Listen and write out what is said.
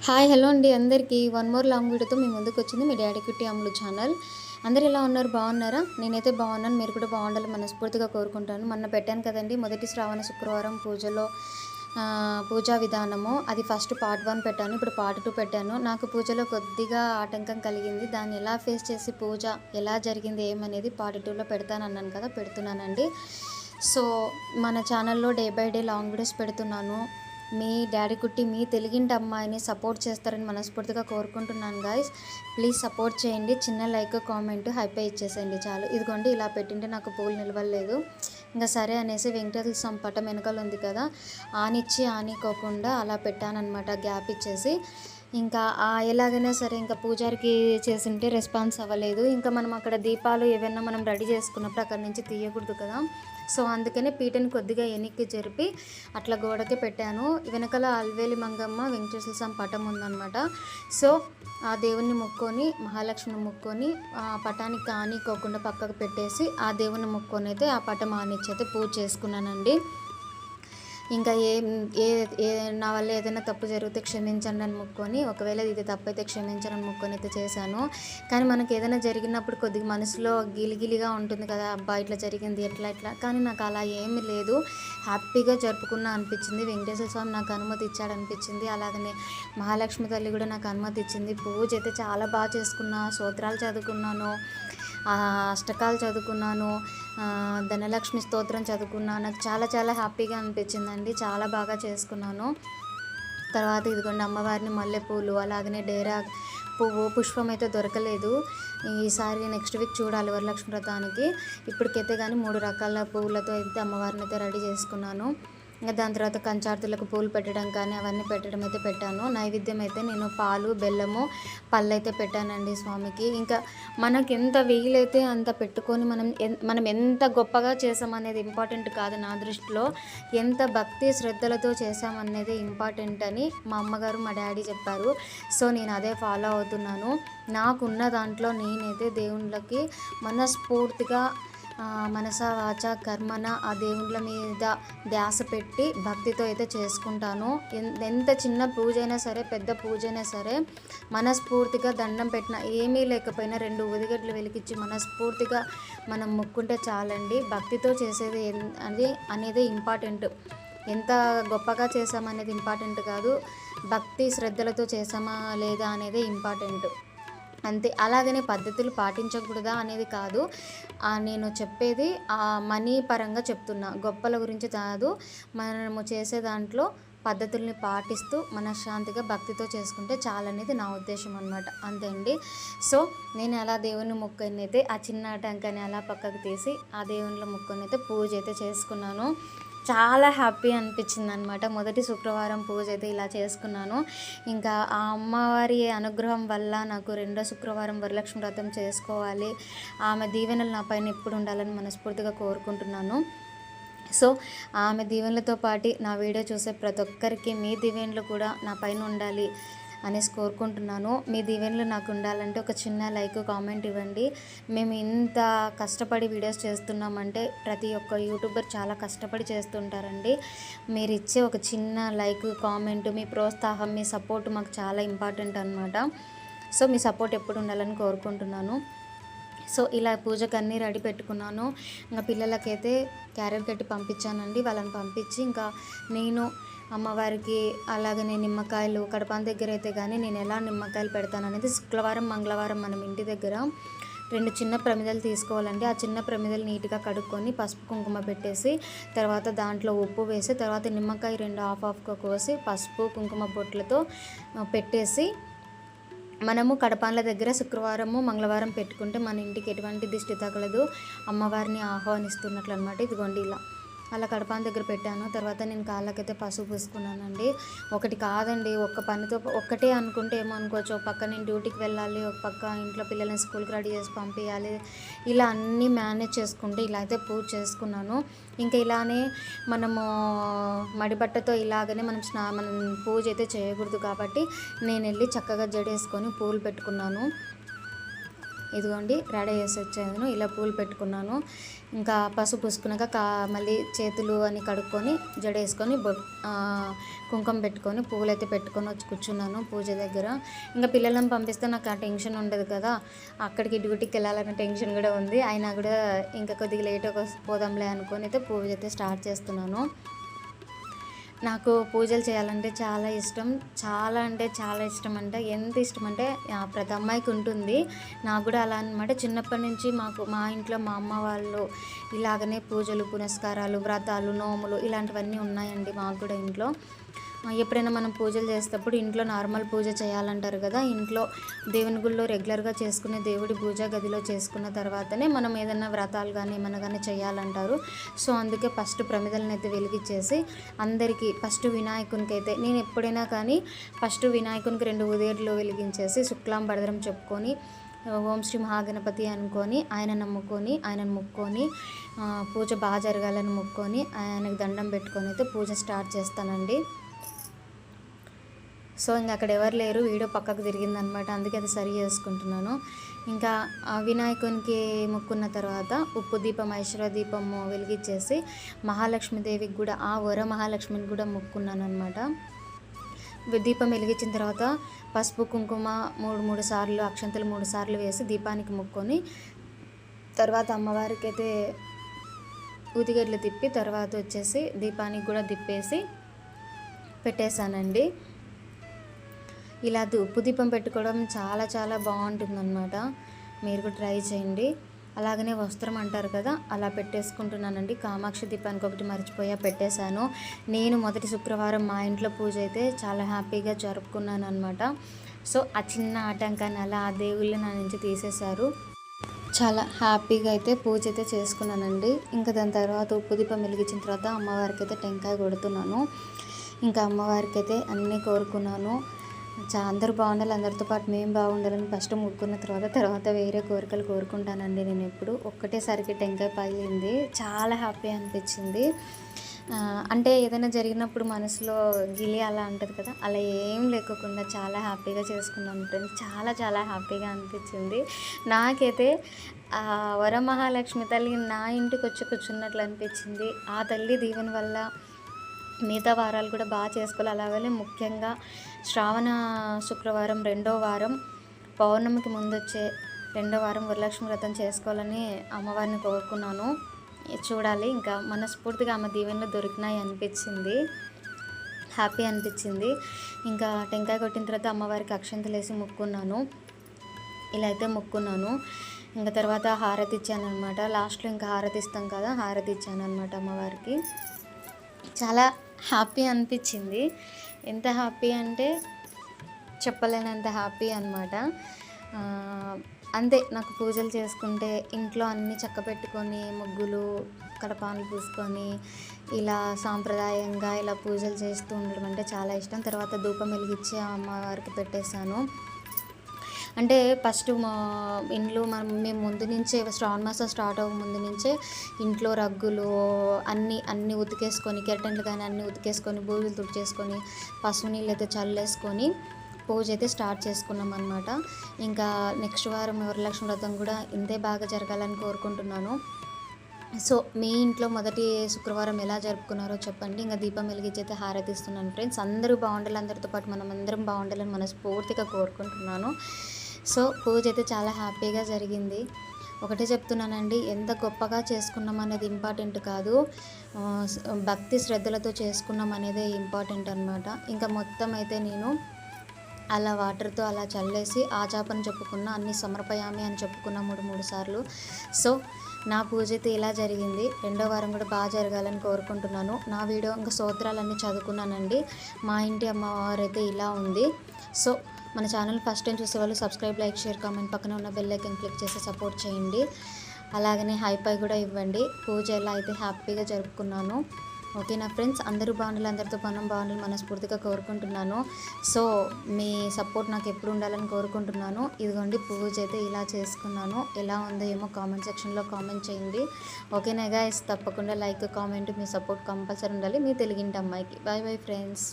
Hi hello అండి అందరికీ one more long వీడియోతో మీ ముందుకు వచ్చింది మీ డాడీ కుట్టి అమ్ములు ఛానల్. అందరు ఎలా ఉన్నారు, బాగున్నారా? నేనైతే బాగున్నాను, మీరు కూడా బాగుండాలని మనస్ఫూర్తిగా కోరుకుంటాను. మొన్న పెట్టాను కదండి మొదటి శ్రావణ శుక్రవారం పూజలో పూజా విధానము, అది ఫస్ట్ పార్ట్ 1 పెట్టాను, ఇప్పుడు పార్ట్ 2 పెట్టాను. నాకు పూజలో కొద్దిగా ఆటంకం కలిగింది, దాన్ని ఎలా ఫేస్ చేసి పూజ ఎలా జరిగింది ఏమనేది పార్ట్ 2లో పెడతానన్నాను కదా, పెడుతున్నానండి. సో మన ఛానల్లో day by day long videos పెడుతున్నాను. మీ డాడీ కుట్టి మీ తెలుగింటి అమ్మాయిని సపోర్ట్ చేస్తారని మనస్ఫూర్తిగా కోరుకుంటున్నాను గాయస్. ప్లీజ్ సపోర్ట్ చేయండి, చిన్న లైక్ కామెంట్ హైపై ఇచ్చేసేయండి చాలు. ఇదిగోండి ఇలా పెట్టింటే నాకు పూలు నిలవలేదు, ఇంకా సరే అనేసి వెంకటేశ్వర స్వామి పటం వెనకాల ఉంది కదా, ఆనిచ్చి ఆనికోకుండా అలా పెట్టానన్నమాట, గ్యాప్ ఇచ్చేసి. ఇంకా ఎలాగైనా సరే ఇంకా పూజారికి చేసింటే రెస్పాన్స్ అవ్వలేదు. ఇంకా మనం అక్కడ దీపాలు ఏవైనా మనం రెడీ చేసుకున్నప్పుడు అక్కడి నుంచి తీయకూడదు కదా, సో అందుకనే పీటని కొద్దిగా వెనక్కి జరిపి అట్లా గోడకి పెట్టాను. వెనకాల అల్వేలి మంగమ్మ వెంకటేశ్వర స్వామి పటం ఉందన్నమాట. సో ఆ దేవుణ్ణి ముక్కొని మహాలక్ష్మిని ముక్కొని ఆ పటానికి ఆనికోకుండా పక్కకు పెట్టేసి ఆ దేవుని ముక్కొని అయితే ఆ పటం ఆనిచ్చి అయితే పూజ చేసుకున్నానండి. ఇంకా ఏ నా వల్ల ఏదైనా తప్పు జరిగితే క్షమించండి అని మొక్కుకొని, ఒకవేళ ఇది తప్పు అయితే క్షమించని మొక్కుకొని అయితే చేశాను. కానీ మనకి ఏదైనా జరిగినప్పుడు కొద్దిగా మనసులో గిలిగిలిగా ఉంటుంది కదా, అబ్బా ఇట్లా జరిగింది ఎట్లా కానీ నాకు అలా ఏమీ లేదు, హ్యాపీగా జరుపుకున్నా అనిపించింది. వెంకటేశ్వర స్వామి నాకు అనుమతి ఇచ్చాడు అనిపించింది, అలాగనే మహాలక్ష్మి తల్లి కూడా నాకు అనుమతి ఇచ్చింది. పూజ అయితే చాలా బాగా చేసుకున్నా, స్తోత్రాలు చదువుకున్నాను, అష్టకాలు చదువుకున్నాను, ధనలక్ష్మి స్తోత్రం చదువుకున్నాను. నాకు చాలా హ్యాపీగా అనిపించిందండి, చాలా బాగా చేసుకున్నాను. తర్వాత ఇదిగోండి అమ్మవారిని మల్లెపూలు అలాగనే డేరా పువ్వు పుష్పం అయితే దొరకలేదు, ఈసారి నెక్స్ట్ వీక్ చూడాలి వరలక్ష్మి వ్రతానికి. ఇప్పటికైతే కానీ 3 రకాల పువ్వులతో అయితే అమ్మవారిని అయితే రెడీ చేసుకున్నాను. ఇంకా దాని తర్వాత కంచార్తులకు పూలు పెట్టడం కానీ అవన్నీ పెట్టడం అయితే పెట్టాను. నైవేద్యం అయితే నేను పాలు బెల్లము పళ్ళు అయితే పెట్టానండి స్వామికి. ఇంకా మనకి ఎంత వీలైతే అంత పెట్టుకొని మనం ఎంత గొప్పగా చేసామనేది ఇంపార్టెంట్ కాదు నా దృష్టిలో, ఎంత భక్తి శ్రద్ధలతో చేసామనేది ఇంపార్టెంట్ అని మా అమ్మగారు మా డాడీ చెప్పారు. సో నేను అదే ఫాలో అవుతున్నాను. నాకున్న దాంట్లో నేనైతే దేవుళ్ళకి మనస్ఫూర్తిగా మనస వాచ కర్మన ఆ దేవుళ్ళ మీద ధ్యాస పెట్టి భక్తితో అయితే చేసుకుంటాను. ఎంత చిన్న పూజ అయినా సరే పెద్ద పూజ అయినా సరే మనస్ఫూర్తిగా దండం పెట్టిన ఏమీ లేకపోయినా 2 ఉదిగడ్లు వెలిగించి మనస్ఫూర్తిగా మనం మొక్కుంటే చాలండి. భక్తితో చేసేది అనేది ఇంపార్టెంట్, ఎంత గొప్పగా చేసామనేది ఇంపార్టెంట్ కాదు, భక్తి శ్రద్ధలతో చేసామా లేదా అనేది ఇంపార్టెంట్ అంతే. అలాగనే పద్ధతులు పాటించకూడదా అనేది కాదు, నేను చెప్పేది మనీ పరంగా చెప్తున్నా, గొప్పల గురించి కాదు. మనము చేసే దాంట్లో పద్ధతుల్ని పాటిస్తూ మనశ్శాంతిగా భక్తితో చేసుకుంటే చాలనేది నా ఉద్దేశం అనమాట, అంతే అండి. సో నేను అలా దేవుని మొక్కుని అయితే ఆ చిన్న టంకాని అలా పక్కకు తీసి ఆ దేవునిలో మొక్కుని అయితే పూజ అయితే చేసుకున్నాను. చాలా హ్యాపీ అనిపించింది అనమాట. మొదటి శుక్రవారం పూజ అయితే ఇలా చేసుకున్నాను. ఇంకా ఆ అమ్మవారి అనుగ్రహం వల్ల నాకు 2వ శుక్రవారం వరలక్ష్మి వ్రతం చేసుకోవాలి, ఆమె దీవెనలు నా పైన ఎప్పుడు ఉండాలని మనస్ఫూర్తిగా కోరుకుంటున్నాను. సో ఆమె దీవెనలతో పాటు నా వీడియో చూసే ప్రతి ఒక్కరికి మీ దీవెనలు కూడా నా పైన ఉండాలి అనేసి కోరుకుంటున్నాను. మీ దీవెనలు నాకు ఉండాలంటే ఒక చిన్న లైక్ కామెంట్ ఇవ్వండి. మేము ఇంత కష్టపడి వీడియోస్ చేస్తున్నామంటే ప్రతి ఒక్క యూట్యూబర్ చాలా కష్టపడి చేస్తుంటారండి. మీరు ఇచ్చే ఒక చిన్న లైక్ కామెంట్ మీ ప్రోత్సాహం మీ సపోర్ట్ మాకు చాలా ఇంపార్టెంట్ అనమాట. సో మీ సపోర్ట్ ఎప్పుడు ఉండాలని కోరుకుంటున్నాను. సో ఇలా పూజకు అన్నీ రెడీ పెట్టుకున్నాను. ఇంకా పిల్లలకైతే క్యారెట్ కట్టి పంపించానండి, వాళ్ళని పంపించి ఇంకా నేను అమ్మవారికి అలాగనే నిమ్మకాయలు కడప దగ్గర అయితే కానీ నేను ఎలా నిమ్మకాయలు పెడతాననేది శుక్రవారం మంగళవారం మనం ఇంటి దగ్గర 2 చిన్న ప్రమిదలు తీసుకోవాలండి. ఆ చిన్న ప్రమిదలు నీట్గా కడుక్కొని పసుపు కుంకుమ పెట్టేసి తర్వాత దాంట్లో ఉప్పు వేసి తర్వాత నిమ్మకాయ 2 హాఫ్గా కోసి పసుపు కుంకుమ బొట్లతో పెట్టేసి మనము కడపాన్ల దగ్గర శుక్రవారము మంగళవారం పెట్టుకుంటే మన ఇంటికి ఎటువంటి దిష్టి తగలదు, అమ్మవారిని ఆహ్వానిస్తున్నట్లు అనమాట. ఇదిగోండి ఇలా అలా కడపాన్ దగ్గర పెట్టాను. తర్వాత నేను కాళ్ళకైతే పసుపు పూసుకున్నానండి. ఒకటి కాదండి, ఒక్క పనితో ఒక్కటే అనుకుంటే ఏమో అనుకోవచ్చు, ఒక పక్క నేను డ్యూటీకి వెళ్ళాలి, ఒక పక్క ఇంట్లో పిల్లల్ని స్కూల్కి రెడీ చేసి పంపించాలి, ఇలా అన్నీ మేనేజ్ చేసుకుంటే ఇలా అయితే పూజ చేసుకున్నాను. ఇంకా ఇలానే మనము మడిబట్టతో ఇలాగనే మనం పూజ అయితే చేయకూడదు కాబట్టి నేను వెళ్ళి చక్కగా జడేసుకొని పూలు పెట్టుకున్నాను. ఇదిగోండి రెడీ చేసి వచ్చాను. ఇలా పూలు పెట్టుకున్నాను. ఇంకా పసుపు పూసుకున్నాక మళ్ళీ చేతులు అని కడుక్కొని జడేసుకొని కుంకుమ పెట్టుకొని పువ్వులైతే పెట్టుకొని వచ్చి కూర్చున్నాను పూజ దగ్గర. ఇంకా పిల్లలను పంపిస్తే నాకు ఆ టెన్షన్ ఉండదు కదా, అక్కడికి డ్యూటీకి వెళ్ళాలన్న టెన్షన్ కూడా ఉంది. అయినా కూడా ఇంకా కొద్దిగా లేట్గా పోదాంలే అనుకొని అయితే పూజ అయితే స్టార్ట్ చేస్తున్నాను. నాకు పూజలు చేయాలంటే చాలా ఇష్టం. చాలా అంటే చాలా ఇష్టం. అంటే ఎంత ఇష్టం అంటే ప్రతి అమ్మాయికి ఉంటుంది. నాకు కూడా అలా అనమాట. చిన్నప్పటి నుంచి మా ఇంట్లో మా అమ్మ వాళ్ళు ఇలాగనే పూజలు పునస్కారాలు వ్రతాలు నోములు ఇలాంటివన్నీ ఉన్నాయండి మాకు కూడా ఇంట్లో. ఎప్పుడైనా మనం పూజలు చేసేటప్పుడు ఇంట్లో నార్మల్ పూజ చేయాలంటారు కదా, ఇంట్లో దేవుని గుళ్ళో రెగ్యులర్గా చేసుకునే దేవుడి పూజ గదిలో చేసుకున్న తర్వాతనే మనం ఏదైనా వ్రతాలు కానీ ఏమైనా కానీ చేయాలంటారు. సో అందుకే ఫస్ట్ ప్రమిదలను అయితే వెలిగించేసి అందరికీ ఫస్ట్ వినాయకునికి అయితే నేను ఎప్పుడైనా కానీ ఫస్ట్ వినాయకునికి 2 ఉదేర్లు వెలిగించేసి శుక్లాంబరధరం చెప్పుకొని ఓం శ్రీ మహాగణపతి అనుకొని ఆయనను మొక్కొని పూజ బాగా జరగాలని మొక్కొని ఆయనకు దండం పెట్టుకొని అయితే పూజ స్టార్ట్ చేస్తానండి. సో ఇంకా అక్కడ ఎవరు లేరు, వీడియో పక్కకు తిరిగిందనమాట, అందుకే అది సరి చేసుకుంటున్నాను. ఇంకా వినాయకునికి మొక్కున్న తర్వాత ఉప్పు దీపం ఐశ్వర్య దీపము వెలిగించేసి మహాలక్ష్మీదేవికి కూడా వర మహాలక్ష్మిని కూడా మొక్కున్నాను అనమాట. దీపం వెలిగించిన తర్వాత పసుపు కుంకుమ 3 సార్లు అక్షంతలు 3 సార్లు వేసి దీపానికి మొక్కొని తర్వాత అమ్మవారికి అయితే ఊదిగడ్డలు తిప్పి తర్వాత వచ్చేసి దీపానికి కూడా తిప్పేసి పెట్టేశానండి. ఇలా ఉప్పు దీపం పెట్టుకోవడం చాలా చాలా బాగుంటుందన్నమాట. మీరు కూడా ట్రై చేయండి. అలాగనే వస్త్రం అంటారు కదా, అలా పెట్టేసుకుంటున్నానండి. కామాక్షి దీపానికి ఒకటి మర్చిపోయా పెట్టేశాను. నేను మొదటి శుక్రవారం మా ఇంట్లో పూజ అయితే చాలా హ్యాపీగా జరుపుకున్నాను అనమాట. సో ఆ చిన్న ఆటంకాన్ని అలా ఆ దేవుళ్ళు నా నుంచి తీసేశారు. చాలా హ్యాపీగా అయితే పూజ అయితే చేసుకున్నానండి. ఇంకా దాని తర్వాత ఉప్పు దీపం వెలిగించిన తర్వాత అమ్మవారికి అయితే టెంకాయ కొడుతున్నాను. ఇంకా అమ్మవారికి అయితే అన్నీ కోరుకున్నాను. అందరూ బాగుండాలి, అందరితో పాటు మేము బాగుండాలని ఫస్ట్ మొక్కున్న తర్వాత వేరే కోరికలు కోరుకుంటానండి. నేను ఎప్పుడు ఒక్కటేసరికి టెంకాయ పగిలింది, చాలా హ్యాపీ అనిపించింది. అంటే ఏదైనా జరిగినప్పుడు మనసులో గిలి అలా ఉంటుంది కదా, అలా ఏం లేకుండా చాలా హ్యాపీగా చేసుకున్నాను ఫ్రెండ్స్. చాలా చాలా హ్యాపీగా అనిపించింది నాకైతే. వరమహాలక్ష్మి తల్లి నా ఇంటికి వచ్చి కూర్చున్నట్లు అనిపించింది. ఆ తల్లి దీవెన వల్ల మిగతా వారాలు కూడా బాగా చేసుకోవాలి. అలాగే ముఖ్యంగా శ్రావణ శుక్రవారం 2వ వారం పౌర్ణమికి ముందొచ్చే 2వ వారం వరలక్ష్మి వ్రతం చేసుకోవాలని అమ్మవారిని కోరుకున్నాను. చూడాలి, ఇంకా మనస్ఫూర్తిగా ఆమె దీవెనలు దొరికినాయి అనిపించింది, హ్యాపీ అనిపించింది. ఇంకా టెంకాయ కొట్టిన తర్వాత అమ్మవారికి అక్షంతలు వేసి మొక్కున్నాను. ఇలా అయితే మొక్కున్నాను. ఇంకా తర్వాత హారతి ఇచ్చాను అనమాట. లాస్ట్లో ఇంకా హారతి ఇస్తాం కదా, హారతి ఇచ్చాను అనమాట అమ్మవారికి. చాలా హ్యాపీ అనిపించింది. ఎంత హ్యాపీ అంటే చెప్పలేనంత హ్యాపీ అనమాట. అంతే, నాకు పూజలు చేసుకుంటే ఇంట్లో అన్నీ చక్కబెట్టుకొని ముగ్గులు కడపాలు పూసుకొని ఇలా సాంప్రదాయంగా ఇలా పూజలు చేస్తూ ఉండడం అంటే చాలా ఇష్టం. తర్వాత ధూపం వెలిగించి అమ్మవారికి పెట్టేశాను. అంటే ఫస్ట్ మా ఇంట్లో మేము ముందు నుంచే శ్రావణ మాసం స్టార్ట్ అవ్వక ముందు నుంచే ఇంట్లో రగ్గులు అన్నీ ఉతికేసుకొని కెరటన్లు కానీ అన్నీ ఉతికేసుకొని బూజులు తుడిచేసుకొని పసుపు నీళ్ళు అయితే చల్లేసుకొని పూజ అయితే స్టార్ట్ చేసుకున్నాం అనమాట. ఇంకా నెక్స్ట్ వారం వరలక్ష్మి వ్రతం కూడా ఇంతే బాగా జరగాలని కోరుకుంటున్నాను. సో మీ ఇంట్లో మొదటి శుక్రవారం ఎలా జరుపుకున్నారో చెప్పండి. ఇంకా దీపం వెలిగించి అయితే హారతి ఇస్తున్నాను ఫ్రెండ్స్. అందరూ బాగుండాలి, అందరితో పాటు మనం అందరం బాగుండాలని మనస్ఫూర్తిగా కోరుకుంటున్నాను. సో పూజ అయితే చాలా హ్యాపీగా జరిగింది. ఒకటే చెప్తున్నానండి, ఎంత గొప్పగా చేసుకున్నాం అనేది ఇంపార్టెంట్ కాదు, భక్తి శ్రద్ధలతో చేసుకున్నాం అనేదే ఇంపార్టెంట్ అనమాట. ఇంకా మొత్తం అయితే నేను అలా వాటర్తో అలా చల్లేసి ఆచాపని చెప్పుకున్న అన్ని సమర్పయామి అని చెప్పుకున్న 3 సార్లు. సో నా పూజ అయితే ఇలా జరిగింది. 2వ వారం కూడా బాగా జరగాలని కోరుకుంటున్నాను. నా వీడియో ఇంకా స్తోత్రాలన్నీ చదువుకున్నానండి. మా ఇంటి అమ్మవారు అయితే ఇలా ఉంది. సో మన ఛానల్ ఫస్ట్ టైం చూసే వాళ్ళు సబ్స్క్రైబ్, లైక్, షేర్, కామెంట్, పక్కన ఉన్న బెల్ ఐకాన్ క్లిక్ చేసి సపోర్ట్ చేయండి. అలాగనే హైపై కూడా ఇవ్వండి. పూజ ఎలా అయితే హ్యాపీగా జరుపుకున్నాను. ఓకేనా ఫ్రెండ్స్, అందరూ బాగుండాలి, అందరితో మనం బాగుండాలి మనస్ఫూర్తిగా కోరుకుంటున్నాను. సో మీ సపోర్ట్ నాకు ఎప్పుడు ఉండాలని కోరుకుంటున్నాను. ఇదిగోండి పూజ అయితే ఇలా చేసుకున్నాను. ఎలా ఉందో ఏమో కామెంట్ సెక్షన్లో కామెంట్ చేయండి. ఓకేనా గైస్, తప్పకుండా లైక్, కామెంట్, మీ సపోర్ట్ కంపల్సరీ ఉండాలి మీ తెలుగింటి అమ్మాయికి. Bye bye friends.